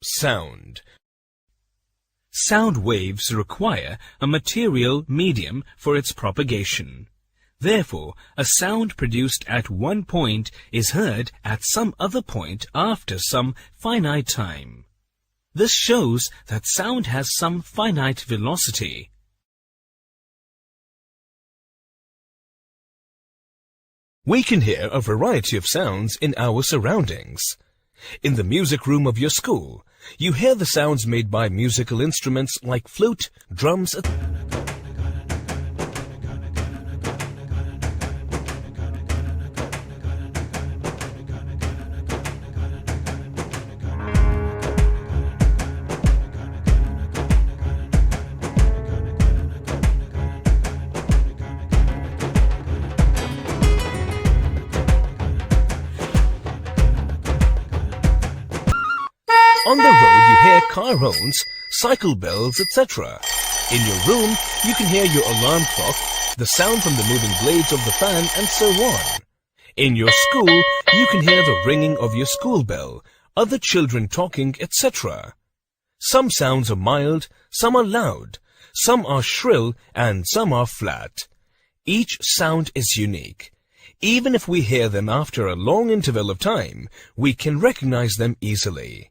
sound. Sound waves require a material medium for its propagation. Therefore, a sound produced at one point is heard at some other point after some finite time. This shows that sound has some finite velocity. We can hear a variety of sounds in our surroundings. In the music room of your school, you hear the sounds made by musical instruments like flute, drums, etc. On the road you hear car horns, cycle bells, etc. In your room you can hear your alarm clock, the sound from the moving blades of the fan, and so on. In your school you can hear the ringing of your school bell, other children talking, etc. Some sounds are mild, some are loud, some are shrill, and some are flat. Each sound is unique. Even if we hear them after a long interval of time, we can recognize them easily.